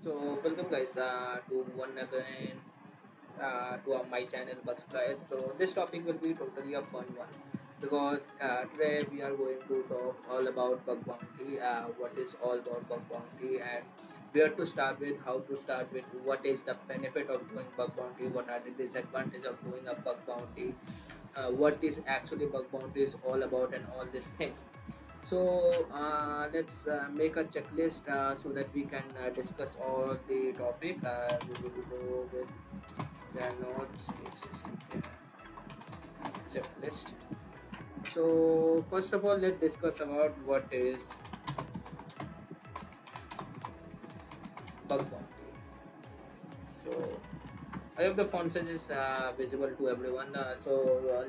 So welcome guys to one again to my channel Bugs Guys. So this topic will be totally a fun one because today we are going to talk all about bug bounty, what is all about bug bounty and where to start with, how to start with, what is the benefit of doing bug bounty, what are the disadvantages of doing a bug bounty, what is actually bug bounty is all about and all these things. So let's make a checklist so that we can discuss all the topic. We will go with the notes which is in the checklist. So first of all, let's discuss about what is bug bounty. So I hope the font size is visible to everyone.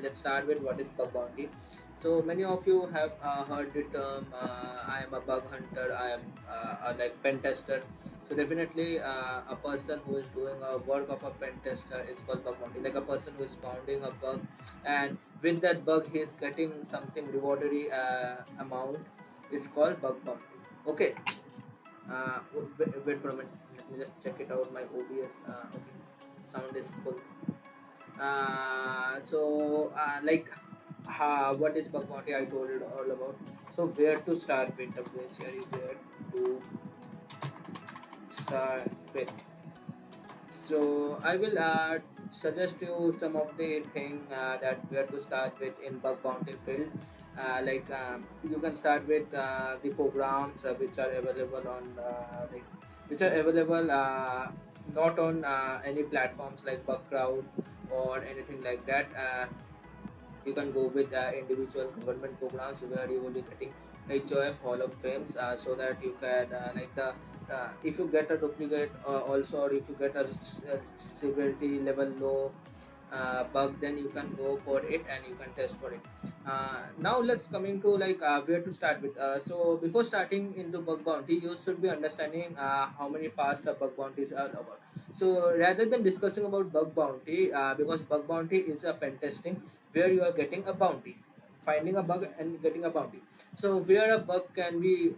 Let's start with what is bug bounty. So many of you have heard the term I am a bug hunter, I am like pen tester. So definitely a person who is doing a work of a pen tester is called bug bounty. Like a person who is finding a bug and with that bug he is getting something rewardary amount is called bug bounty. Okay. Wait for a minute. Let me just check it out. My OBS. Okay, sound is full. Like, what is bug bounty? I told you all about. So where to start with? The place here is where to start with. So I will suggest you some of the thing that where to start with in bug bounty field. You can start with the programs which are available on which are available not on any platforms like Bugcrowd or anything like that. You can go with individual government programs where you will be getting HOF Hall of Fames so that you can if you get a duplicate also or if you get a severity level low bug, then you can go for it and you can test for it. Now let's coming to where to start with. So before starting into bug bounty, you should be understanding how many parts of bug bounties are about. So rather than discussing about bug bounty, because bug bounty is a pen testing where you are getting a bounty, finding a bug and getting a bounty. So where a bug can be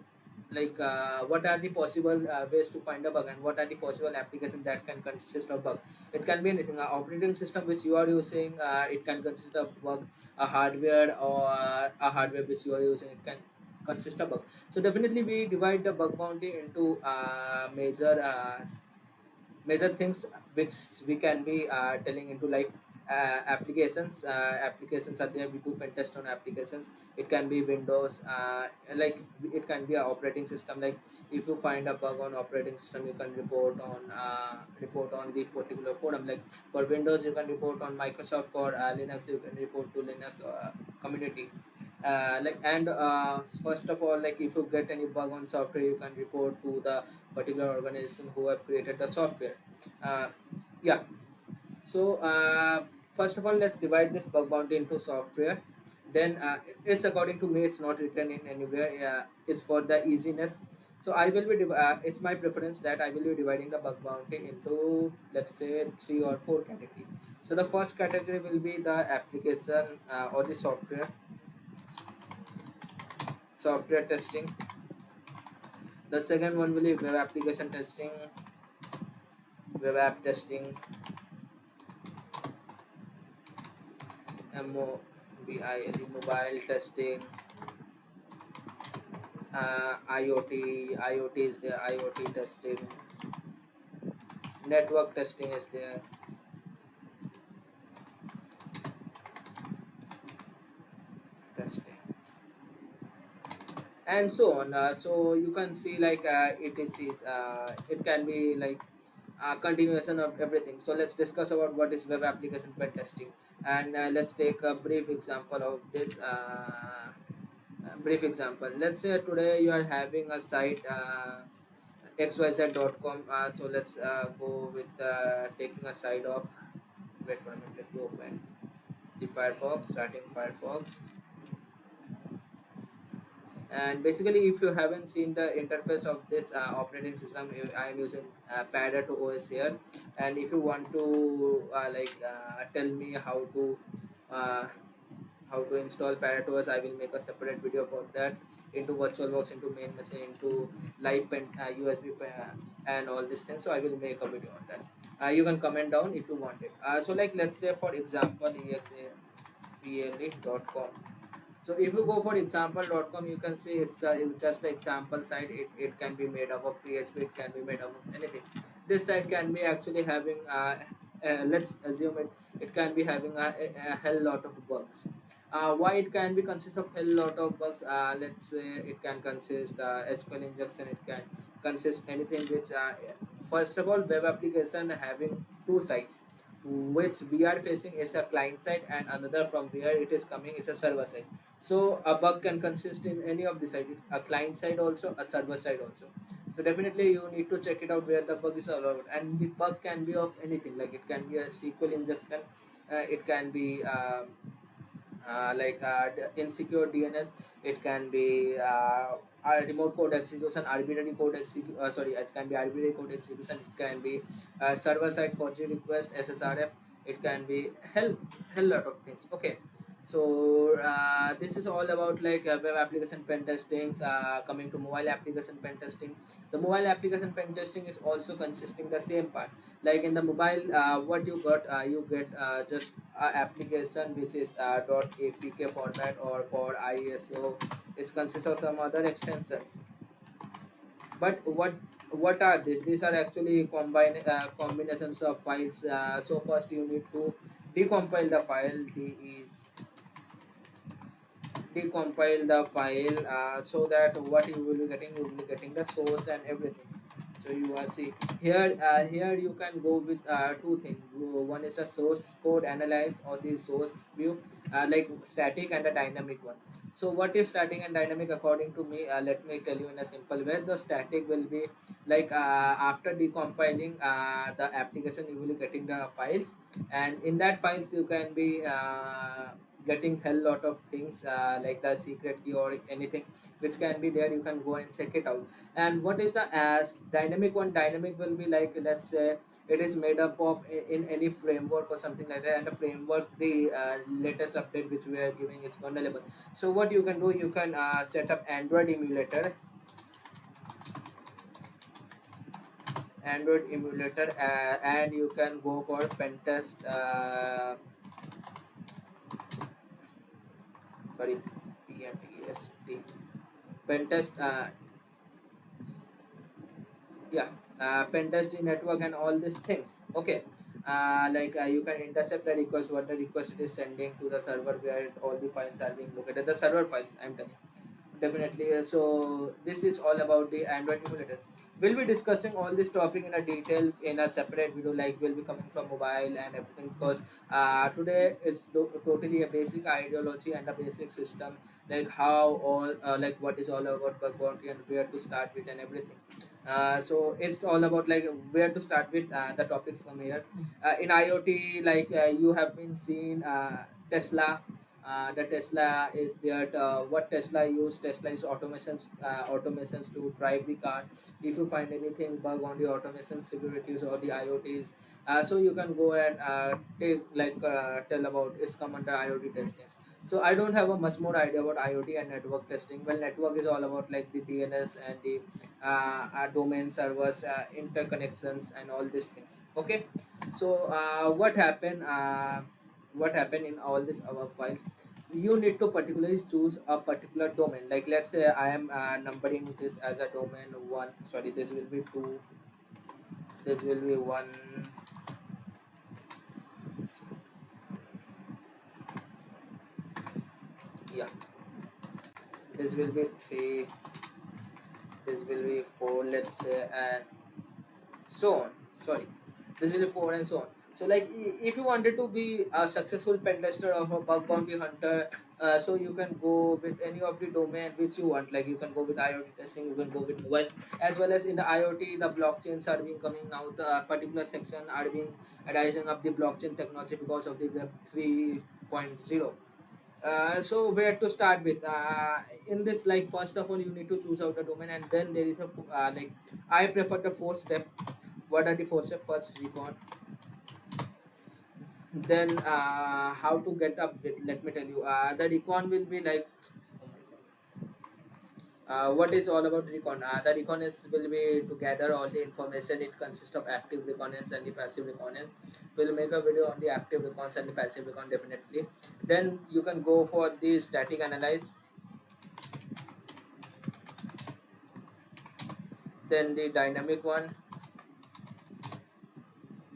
what are the possible ways to find a bug and what are the possible applications that can consist of bug. It can be anything, operating system which you are using, it can consist of bug, a hardware or a hardware which you are using, it can consist of bug. So definitely we divide the bug bounty into major things which we can be telling into like applications are there. We do pen test on applications. It can be Windows, like it can be a operating system. Like if you find a bug on operating system, you can report on the particular forum. Like for Windows you can report on Microsoft. For Linux you can report to Linux community. First of all, like if you get any bug on software, you can report to the particular organization who have created the software. uh, yeah. So first of all, let's divide this bug bounty into software. Then it's according to me, it's not written in anywhere. It's for the easiness. So I will be it's my preference that I will be dividing the bug bounty into, let's say, three or four category. So the first category will be the application or the software testing. The second one will be web application testing, web app testing, mobile testing, IoT is there, IoT testing, network testing is there, testing, and so on. So you can see it can be like a continuation of everything. So let's discuss about what is web application pen testing, and let's take a brief example of this. Brief example. Let's say today you are having a site xyz.com. So let's go with taking a side of. Wait for a minute. Let me open the Firefox. Starting Firefox. And basically, if you haven't seen the interface of this operating system, I am using Pada to OS here. And if you want to tell me how to uh, how to install paratos. I will make a separate video for that, into virtualbox, into main machine, into live pen, USB pen, and all these things. So I will make a video on that. You can comment down if you want it. So like let's say for example example.com. So if you go for example.com, you can see it's just an example site. It can be made up of PHP, it can be made up of anything. This site can be actually having, let's assume it can be having a hell lot of bugs. Why it can be consist of hell lot of bugs? Let's say it can consist SQL injection, it can consist anything which, first of all, web application having two sites, which we are facing is a client side, and another from where it is coming is a server side. So a bug can consist in any of the side, a client side also, a server side also. So definitely you need to check it out where the bug is allowed, and the bug can be of anything, like it can be a SQL injection, it can be insecure DNS, it can be a remote code execution, arbitrary code sorry, it can be arbitrary code execution, it can be server side 4G request, SSRF, it can be hell lot of things. Okay, so this is all about like web application pen testings. Coming to mobile application pen testing, the mobile application pen testing is also consisting the same part. Like in the mobile, what you got, you get just application which is .apk format, or for ISO it consists of some other extensions. But what are these? These are actually combinations of files. So first you need to decompile the file. D is decompile the file, so that what you will be getting the source and everything. So you are see here, here you can go with two things. One is a source code analyze, or the source view, like static and a dynamic one. So what is static and dynamic according to me? Let me tell you in a simple way. The static will be like, after decompiling the application, you will be getting the files, and in that files you can be getting hell lot of things, like the secret key or anything which can be there. You can go and check it out. And what is the as dynamic one? Dynamic will be like, let's say it is made up of in any framework or something like that, and the framework, the latest update which we are giving is vulnerable. So what you can do, you can set up Android emulator, and you can go for pen test, sorry, PNTEST, pen test, yeah, pen test network and all these things. Okay, you can intercept the request, what the request it is sending to the server where all the files are being located, the server files, I'm telling. Definitely. So this is all about the Android emulator. We'll be discussing all this topic in a detail in a separate video. Like we'll be coming from mobile and everything, because today it's totally a basic ideology and a basic system, like how all, like what is all about bug bounty and where to start with and everything. So it's all about like where to start with, the topics come here. In IoT, like you have been seen Tesla. The Tesla is that, what Tesla use. Tesla is automations to drive the car. If you find anything bug on the automation securities or the IoTs, so you can go and take like tell about it's come under IoT testing. So I don't have a much more idea about IoT and network testing. Well, network is all about like the DNS and the domain servers, interconnections and all these things. Okay, so what happened in all these our files? You need to particularly choose a particular domain. Like let's say I am numbering this as a domain one. Sorry, this will be two. This will be one. Yeah, this will be three. This will be four. Let's say, and so on. Sorry, this will be four and so on. So like if you wanted to be a successful pen tester or a bug bounty hunter, so you can go with any of the domain which you want. Like you can go with IoT testing, you can go with mobile, as well as in the IoT, the blockchains are being coming out. The particular section are being rising up the blockchain technology because of the Web 3.0. So where to start with, in this, like first of all you need to choose out the domain, and then there is a like I prefer the fourth step. What are the four steps? First, recon. Then how to get up with, let me tell you, the recon will be like, oh my god, what is all about recon? The recon is will be to gather all the information. It consists of active reconnaissance and the passive reconnaissance. We'll make a video on the active recons and the passive recon definitely. Then you can go for the static analyze, then the dynamic one,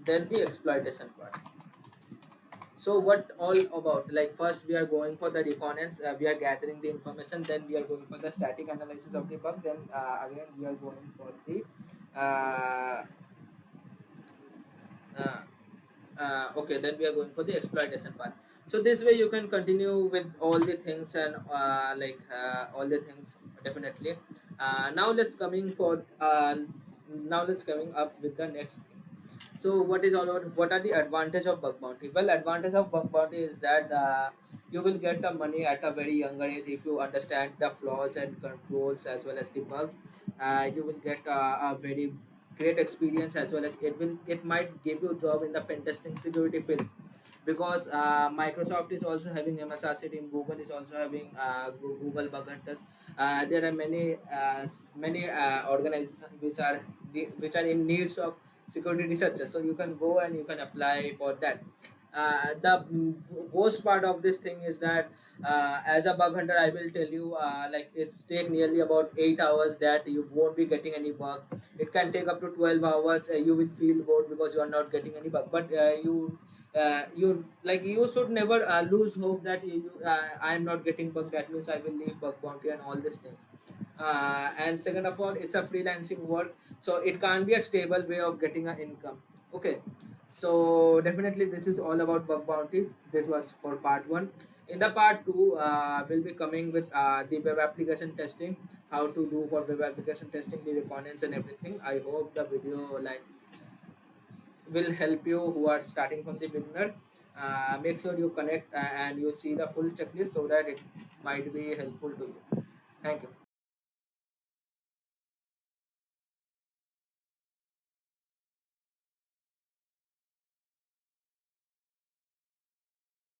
then the exploitation part. So what all about, like first we are going for the reconnaissance, we are gathering the information, then we are going for the static analysis of the bug, then again we are going for the uh, uh, okay, then we are going for the exploitation part. So this way you can continue with all the things, and all the things definitely. Now let's coming for now let's coming up with the next thing. So what is all about, what are the advantage of bug bounty? Well, advantage of bug bounty is that you will get the money at a very younger age if you understand the flaws and controls as well as the bugs. You will get a very great experience, as well as it might give you job in the pen testing security fields, because Microsoft is also having MSRC team, Google is also having Google bug hunters. There are many organizations which are in needs of security researchers, so you can go and you can apply for that. The worst part of this thing is that as a bug hunter, I will tell you, like it's take nearly about 8 hours that you won't be getting any bug. It can take up to 12 hours. You will feel bored because you are not getting any bug, but you like you should never lose hope that I am not getting bug, that means I will leave bug bounty and all these things. And second of all, it's a freelancing work, so it can't be a stable way of getting an income. Okay, so definitely this is all about bug bounty. This was for part 1. In the part 2, we'll be coming with the web application testing, how to do for web application testing, the requirements and everything. I hope the video like will help you who are starting from the beginner. Make sure you connect and you see the full checklist so that it might be helpful to you. Thank you.